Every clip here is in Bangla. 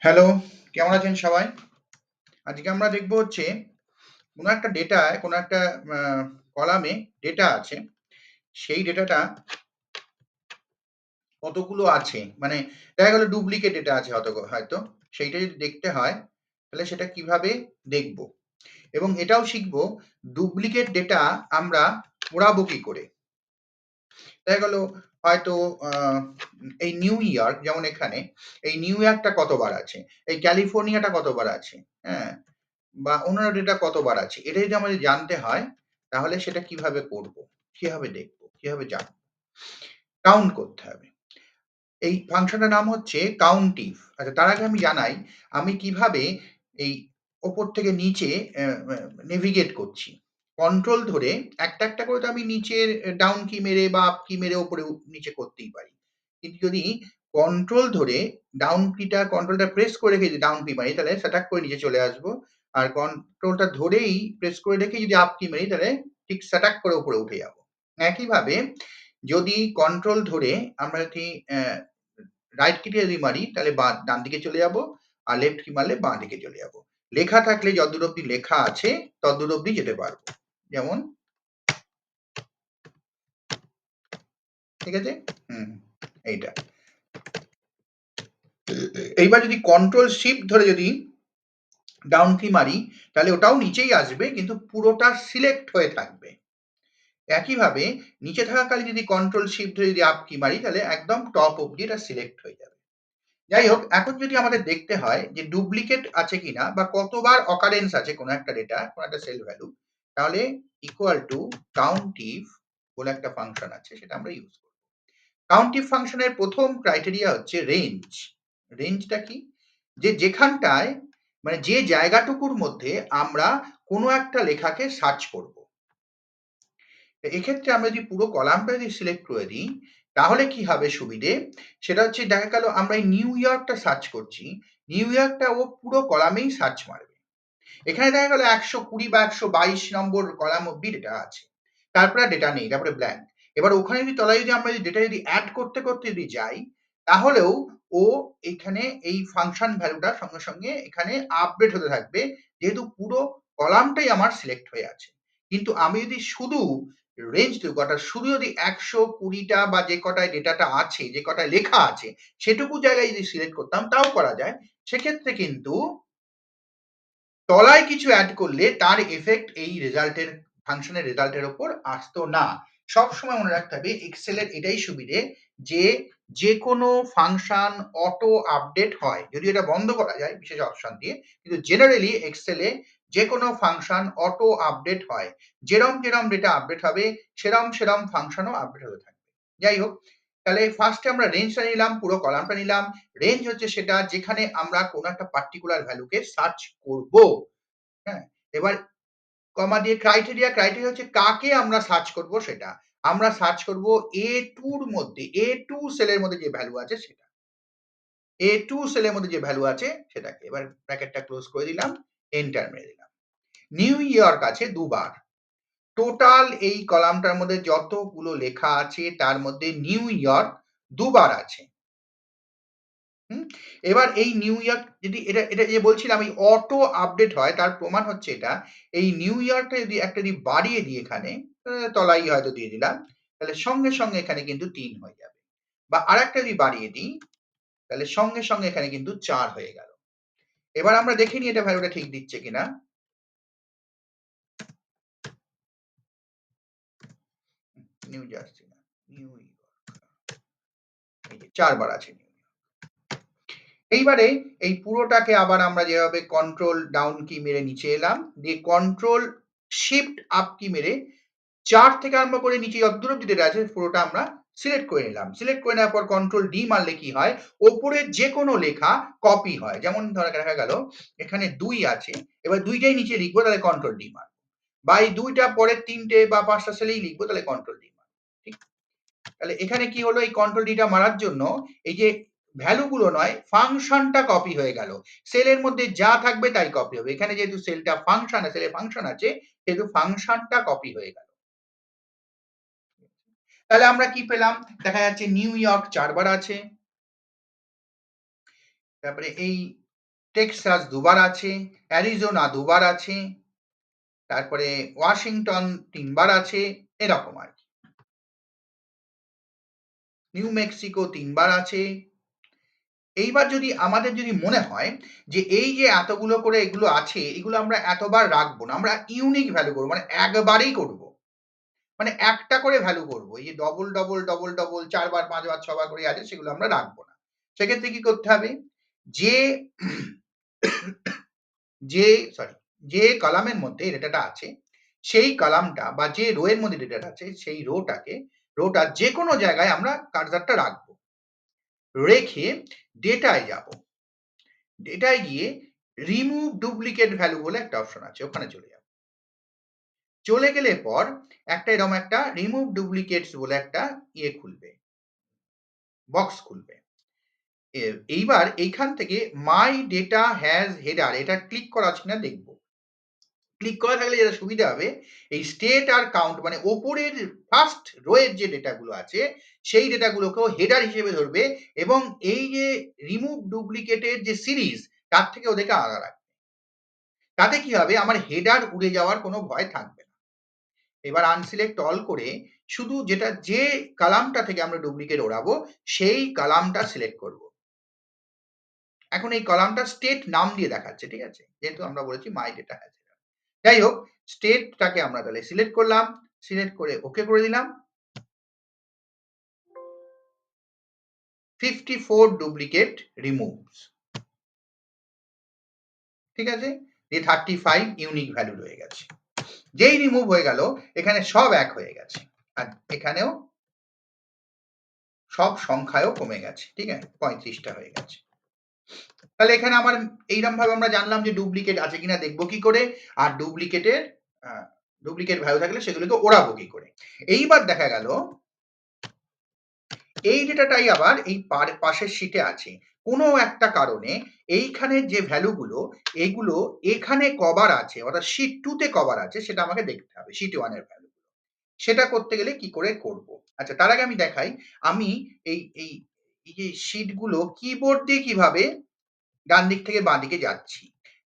হ্যালো, কেমন আছেন সবাই? আজকে আমরা দেখব হচ্ছে কোনো একটা ডেটায় কোনো একটা আ কলামে ডেটা আছে। সেই ডেটাটা কতগুলো আছে মানে দেখা গেল ডুপ্লিকেট ডেটা আছে হয়তো। সেইটা যদি দেখতে হয় তাহলে সেটা কিভাবে দেখব? এবং এটাও শিখব ডুপ্লিকেট ডেটা আমরা পোড়াবো কি করে? দেখা গেল হয়তো আ এই নিউ ইয়র্ক যেমন এখানে এই নিউ ইয়র্কটা কতবার আছে? এই ক্যালিফোর্নিয়াটা কতবার আছে? হ্যাঁ? বা অন্যান্য ডেটা কতবার আছে? এটা যদি আমাদের জানতে হয়, তাহলে সেটা কিভাবে করব? কিভাবে দেখব? কিভাবে জানব? কাউন্ট করতে হবে। এই ফাংশনটার নাম হচ্ছে কাউন্টিফ। আচ্ছা তার আগে আমি জানাই, আমি কিভাবে এই ওপর থেকে নিচে নেভিগেট করছি। কন্ট্রোল ধরে একটা করে তো আমি নিচের ডাউন কি মেরে বা আপ কি মেরে উপরে নিচে করতেই পারি। কিন্তু যদি কন্ট্রোল ধরে ডাউন কিটা কন্ট্রোলটা প্রেস করে রেখে যদি ডাউন কি মারি তাহলে সটাক করে নিচে চলে আসবো। আর কন্ট্রোলটা ধরেই প্রেস করে রেখে যদি আপ কি মারি তাহলে ঠিক সটাক করে উপরে উঠে যাবো। একইভাবে যদি কন্ট্রোল ধরে আমরা যদি রাইট কিটা যদি মারি তাহলে ডান দিকে চলে যাবো। আর লেফট কি মারলে বাঁ দিকে চলে যাবো। লেখা থাকলে যতদূর অব্দি লেখা আছে ততদূর অব্দি যেতে পারবো। যেমন ঠিক আছে? হুম, এইটা। এইবার যদি কন্ট্রোল শিফট ধরে যদি ডাউন কি মারি তাহলে ওটাও নিচেই আসবে কিন্তু পুরোটা সিলেক্ট হয়ে থাকবে। একইভাবে নিচে থাকাকালীন যদি কন্ট্রোল শিফট ধরে যদি আপ কি মারি তাহলে একদম টপ অব্দি এটা সিলেক্ট হয়ে যাবে। যাই হোক, এখন যদি আমাদের দেখতে হয় যে ডুপ্লিকেট আছে কিনা বা কতবার অকারেন্স আছে কোনো একটা ডেটা, কোনো একটা সেল ভ্যালু, তাহলে ইকুয়াল টু কাউন্টিফ বলে একটা ফাংশন আছে সেটা আমরা ইউজ করব। কাউন্টিফ ফাংশনের প্রথম ক্রাইটেরিয়া হচ্ছে রেঞ্জ। রেঞ্জটা কি? যে যেখানটায় মানে যে জায়গাটুকুর মধ্যে আমরা কোনো একটা লেখাকে সার্চ করব। এক্ষেত্রে আমরা যদি পুরো কলামটা যদি সিলেক্ট করে দিই, তাহলে কি হবে সুবিধে? সেটা হচ্ছে দেখা গেল আমরা এই নিউ ইয়র্কটা সার্চ করছি। নিউ ইয়র্কটা ও পুরো কলামেই সার্চ মারবে। এখানে দেখা গেল ১২০ বা ১২২ নম্বর কলাম অব্দি ডেটা আছে। তারপরে আর ডেটা নেই, তারপরে ব্ল্যাঙ্ক। এবার ওখানে যদি তলায় যদি আমরা ডেটা যদি এড করতে যদি যাই, তাহলেও ও এখানে এই ফাংশন ভ্যালুটার সঙ্গে এখানে আপডেট হতে থাকবে। যেহেতু পুরো কলামটাই আমার সিলেক্ট হয়ে আছে। কিন্তু আমি যদি শুধু রেঞ্জ টুকু অর্থাৎ শুধু যদি ১২০ টা বা যে কটায় ডেটাটা আছে, যে কটায় লেখা আছে, সেটুকু জায়গায় যদি সিলেক্ট করতাম তাও করা যায়। সেক্ষেত্রে কিন্তু তলায় কিছু অ্যাড করলে তার ইফেক্ট এই রেজাল্টের ফাংশনের রেজাল্টের উপর আসতো না। সবসময় মনে রাখতে হবে এক্সেল এর এটাই সুবিধে যে যেকোনো ফাংশন অটো আপডেট হয়। যদিও এটা বন্ধ করা যায় বিশেষ অপশন দিয়ে। কিন্তু জেনারেলি এক্সেল এ যেকোনো ফাংশন অটো আপডেট হয়। যেরম ডেটা আপডেট হবে সেরম ফাংশনও আপডেট হতে থাকবে। যাই হোক, তাহলে ফার্স্টে আমরা রেঞ্জটা নিলাম, পুরো কলামটা নিলাম। রেঞ্জ হচ্ছে সেটা যেখানে আমরা কোনো একটা পার্টিকুলার ভ্যালুকে সার্চ করব। হ্যাঁ? এবার কমা দিয়ে ক্রাইটেরিয়া হচ্ছে কাকে আমরা সার্চ করব সেটা। আমরা সার্চ করব A2 র মধ্যে A2 সেলের মধ্যে যে ভ্যালু আছে সেটা। A2 সেলের মধ্যে যে ভ্যালু আছে সেটাকে। এবার ব্র্যাকেটটা ক্লোজ করে দিলাম, এন্টার মেরে দিলাম। নিউ ইয়র্ক আছে ২ বার। টোটাল এই কলামটার মধ্যে যতগুলো লেখা আছে তার মধ্যে নিউ ইয়র্ক ২ বার আছে। হুম? এবার এই নিউ ইয়র্ক যদি এটা যে বলছিলাম এই অটো আপডেট হয় তার প্রমাণ হচ্ছে এটা। এই নিউ ইয়র্কটা যদি একটা যদি বাড়িয়ে দিই এখানে, তলায় হয়তো দিয়ে দিলাম। তাহলে সঙ্গে এখানে কিন্তু ৩ হয়ে যাবে। বা আরেকটা যদি বাড়িয়ে দিই, তাহলে সঙ্গে এখানে কিন্তু ৪ হয়ে গেল। এবার আমরা দেখে নিই এটা ভ্যালুটা ঠিক দিচ্ছে কিনা। নিউ জার্সি না, নিউ ইয়র্ক। এই যে ৪ বার আছে। এইবারে এই পুরোটাকে আবার আমরা যেভাবে কন্ট্রোল ডাউন কি মেরে নিচে এলাম, দিয়ে কন্ট্রোল শিফট আপ কি মেরে ৪ থেকে আরম্ভ করে নিচে যতদূর অব্দি ডেটা আছে পুরোটা আমরা সিলেক্ট করে নিলাম। সিলেক্ট করে নেওয়ার পর কন্ট্রোল ডি মারলে কি হয়? ওপরের যেকোনো লেখা কপি হয়। যেমন ধরা দেখা গেল এখানে ২ আছে। এবার ২ টাই নিচে লিখবো তাহলে কন্ট্রোল ডি মারবো। বা এই ২ টা পরের ৩ টে বা ৫ টা সেলেই লিখবো তাহলে কন্ট্রোল ডি মারবো। ঠিক? তাহলে এখানে কি হলো এই কন্ট্রোল ডিটা মারার জন্য এই যে ভ্যালু গুলো নয় ফাংশনটা কপি হয়ে গেল। সেলের মধ্যে যা থাকবে তাই কপি হবে। এখানে যেহেতু সেলটা ফাংশন আছে, সেলে ফাংশন আছে, সেহেতু ফাংশনটা কপি হয়ে গেল। তাহলে আমরা কি পেলাম? দেখা যাচ্ছে নিউ ইয়র্ক ৪ বার আছে। তারপরে এই টেক্সাস দুবার আছে, অ্যারিজোনা দুবার আছে, তারপরে ওয়াশিংটন 3 বার আছে, এরকম আর কি। নিউ মেক্সিকো 3 বার আছে। এইবার যদি আমাদের যদি মনে হয় যে এই যে এতগুলো করে এগুলো আছে, এগুলো আমরা এতবার রাখবো না, আমরা ইউনিক ভ্যালু করবো, মানে একবারেই করব। মানে একটা করে ভ্যালু করব। এই যে ডবল ডবল ডবল ডবল 4 বার 5 বার 6 বার করে আছে, সেগুলো আমরা রাখবো না। সেক্ষেত্রে কি করতে হবে, যে যে সরি যে কলামের মধ্যে ডেটাটা আছে, সেই কলামটা বা যে রো এর মধ্যে ডেটাটা আছে, সেই রোটা যে কোনো জায়গায় আমরা কার্সারটা রাখবো। রেখে ডেটায় যাব। ডেটায় গিয়ে রিমুভ ডুপ্লিকেট ভ্যালু বলে একটা অপশন আছে, ওখানে চলে যাব। চলে গেলে পর একটা এরকম একটা রিমুভ ডুপ্লিকেটস বলে একটা ইয়ে খুলবে, বক্স খুলবে। এইবার এইখান থেকে মাই ডেটা হ্যাজ হেডার, এটা ক্লিক করা আছে কিনা দেখবো। ক্লিক করা থাকলে যেটা সুবিধা হবে, এই স্টেট আর কাউন্ট মানে ওপরের ফার্স্ট রো এর যে ডেটাগুলো আছে, সেই ডেটাগুলোকেও হেডার হিসেবে ধরবে, এবং এই যে রিমুভ ডুপ্লিকেটের যে সিরিজ, তার থেকে ওদেরকে আলাদা রাখবে। তাতে কি হবে, আমার হেডার উড়ে যাওয়ার কোনো ভয় থাকবে না। এবার আনসিলেক্ট অল করে শুধু যেটা যে কলামটা থেকে আমরা ডুপ্লিকেট ওড়াবো, সেই কলামটা সিলেক্ট করব। এখন এই কলামটা স্টেট নাম দিয়ে দেখাচ্ছে, ঠিক আছে, যেহেতু আমরা বলেছি মাই ডেটা হ্যাজ হেডার। যাই হোক, স্টেটটাকে আমরা তাহলে সিলেক্ট করলাম, সিলেক্ট করে ওকে করে দিলাম। 54 ডুপ্লিকেট রিমুভস, ঠিক আছে, এই 35 ইউনিক ভ্যালু রয়ে গেছে। যেই রিমুভ হয়ে গেল, এখানে সব এক হয়ে গেছে, আর এখানেও সব সংখ্যায়ও কমে গেছে, ঠিক আছে, 35টা হয়ে গেছে। তাহলে এখানে আমার এইরকম ভাবে আমরা জানলাম যে ডুপ্লিকেট আছে কিনা দেখবো কি করে, আর ডুপ্লিকেট ভ্যালু থাকলে সেগুলোকে ওড়াবো কি করে। এইবার দেখা গেল এই ডেটাটাই আবার এই পাশের শিটে আছে, কোনো একটা কারণে এইখানে যে ভ্যালুগুলো, এইগুলো এখানে কভার আছে, অর্থাৎ শিট 2 তে কভার আছে, সেটা আমাকে দেখতে হবে, শিট 1 এর ভ্যালু। সেটা করতে গেলে কি করে করব? আচ্ছা, তার আগে আমি দেখাই আমি এই এই এই যে শিটগুলো কিবোর্ড দিয়ে কিভাবে ডান দিক থেকে বাঁ দিকে যাচ্ছি।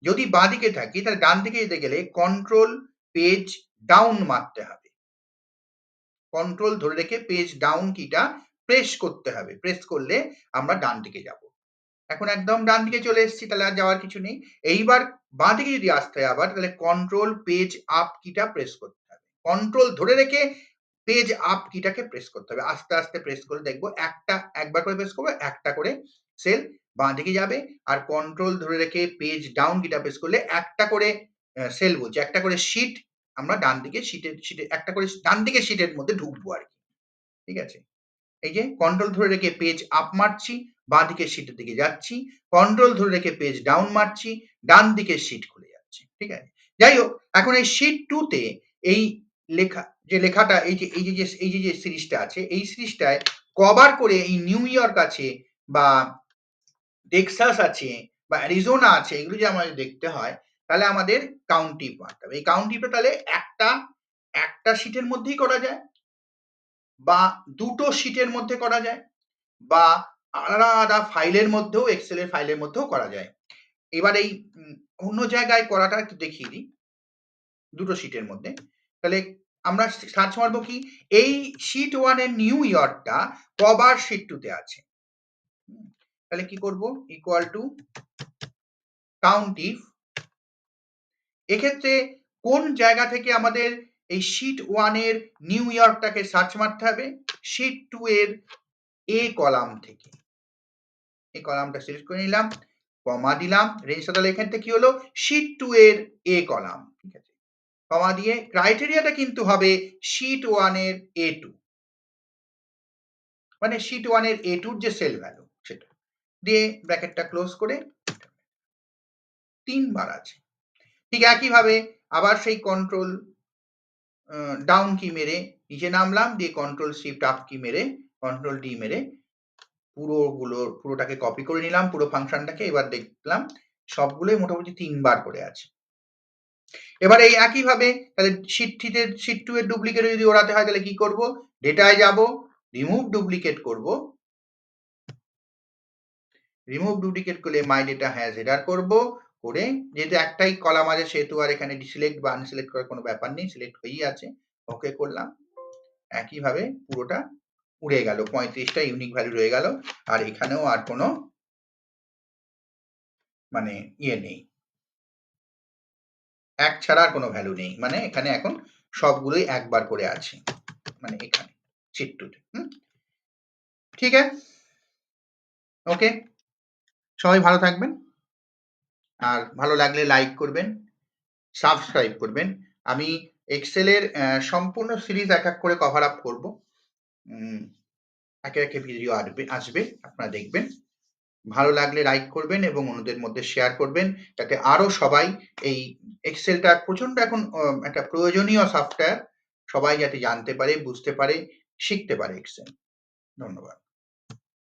যদি বাঁ দিকে থাকি, তাহলে ডান দিকে যেতে গেলে কন্ট্রোল পেজ ডাউন মারতে হবে। কন্ট্রোল ধরে রেখে পেজ ডাউন কিটা প্রেস করতে হবে। প্রেস করলে আমরা ডান দিকে যাব। এখন একদম ডান দিকে চলে এসেছি, তাহলে আর যাওয়ার কিছু নেই। এইবার বাঁ দিকে যদি আসতে হয় আবার, তাহলে কন্ট্রোল পেজ আপ কিটা প্রেস করতে হবে। কন্ট্রোল ধরে রেখে পেজ আপ কিটাকে প্রেস করতে হবে। আস্তে আস্তে প্রেস করে দেখবো, একবার করে প্রেস করবো, একটা করে সেল বাঁ দিকে যাবে। আর কন্ট্রোল ধরে রেখে পেজ ডাউন কিটা প্রেস করলে একটা করে সেল বলছে, একটা করে শিট আমরা ডান দিকে শিটে একটা করে ডান দিকে শিটের মধ্যে ঢুকবো আর কি, ঠিক আছে। এই যে কন্ট্রোল ধরে রেখে পেজ আপ মারছি, বাঁ দিকে শিটের দিকে যাচ্ছি, কন্ট্রোল ধরে রেখে পেজ ডাউন মারছি, ডান দিকে শিট খুলে যাচ্ছে, ঠিক আছে। যাই হোক, এখন এই শিট 2 তে এই লেখাটা এই যে সিরিজটা আছে, এই সিরিজটায় কভার করে এই নিউ ইয়র্ক আছে বা টেক্সাস আছে বা অ্যারিজোনা আছে, এগুলো যদি আমাদের দেখতে হয়, তাহলে আমাদের কাউন্টি মারতে হবে। এই কাউন্টিটা তাহলে একটা শিটের মধ্যেই করা যায়, বা দুটো শিটের মধ্যে করা যায়, বা আলাদা ফাইলের মধ্যেও, এক্সেলের ফাইলের মধ্যেও করা যায়। এবার এই অন্য জায়গায় করাটা একটু দেখিয়ে দিই, দুটো শিটের মধ্যে। তাহলে আমরা সার্চ মারবো কি, এই শিট 1 এর নিউ ইয়র্কটা কভার শিট 2 তে আছে। তাহলে কি করব, ইকুয়াল টু কাউন্টি। এক্ষেত্রে কোন জায়গা থেকে আমাদের এই শিট 1 এর নিউ ইয়র্কটাকে সার্চ মারতে হবে, শিট 2 এর এ কলাম থেকে। এই কলামটা সিলেক্ট করে নিলাম, কমা দিলাম, রেঞ্জটা তাহলে এখান থেকে কি হলো, শিট 2 এর এ কলাম, ঠিক আছে। কমা দিয়ে ক্রাইটেরিয়াটা কিন্তু হবে শিট 1 এর A2, মানে শিট 1 এর A2 এর যে সেল ভ্যালু সেটা দিয়ে ব্র্যাকেটটা ক্লোজ করে 3 বার আছে। ঠিক একই ভাবে আবার সেই কন্ট্রোল ডাউন কি মেরে নিচে নামলাম, দিয়ে কন্ট্রোল শিফট আপ কি মেরে কন্ট্রোল ডি মেরে পুরোটাকে কপি করে নিলাম, পুরো ফাংশনটাকে। এবার দেখলাম সবগুলোই মোটামুটি 3 বার করে আছে। এবার এই একই ভাবে তাহলে শিট 2 এর ডুপ্লিকেট যদি ওড়াতে হয়, তাহলে কি করব, ডেটায় যাব, রিমুভ ডুপ্লিকেট করব, রিমুভ ডুপ্লিকেট করলে মাই ডেটা হ্যাজ হেডার করব, করে যেহেতু একটাই কলাম আছে সেহেতু আর এখানে ডিসিলেক্ট বা আনসিলেক্ট করার কোনো ব্যাপার নেই, সিলেক্ট হয়েই আছে, ওকে করলাম। একইভাবে পুরোটা উড়ে গেল, 35টা ইউনিক ভ্যালু রয়ে গেল, আর এখানেও আর কোনো মানে ইয়ে নেই, এক ছাড়া আর কোনো ভ্যালু নেই, মানে এখানে এখন সবগুলোই একবার করে আছে, মানে এখানে শীট 2 তে। ঠিক আছে, ওকে, সবাই ভালো থাকবেন, আর ভালো লাগলে লাইক করবেন, সাবস্ক্রাইব করবেন। আমি এক্সেলের সম্পূর্ণ সিরিজ এক এক করে কভার আপ করব, একে একে ভিডিও আসবে, আপনারা দেখবেন। ভালো লাগলে লাইক করবেন এবং অন্যদের মধ্যে শেয়ার করবেন, যাতে আরো সবাই এই এক্সেলটা প্রচন্ড এখন একটা প্রয়োজনীয় সফটওয়্যার, সবাই যাতে জানতে পারে, বুঝতে পারে, শিখতে পারে এক্সেল। ধন্যবাদ।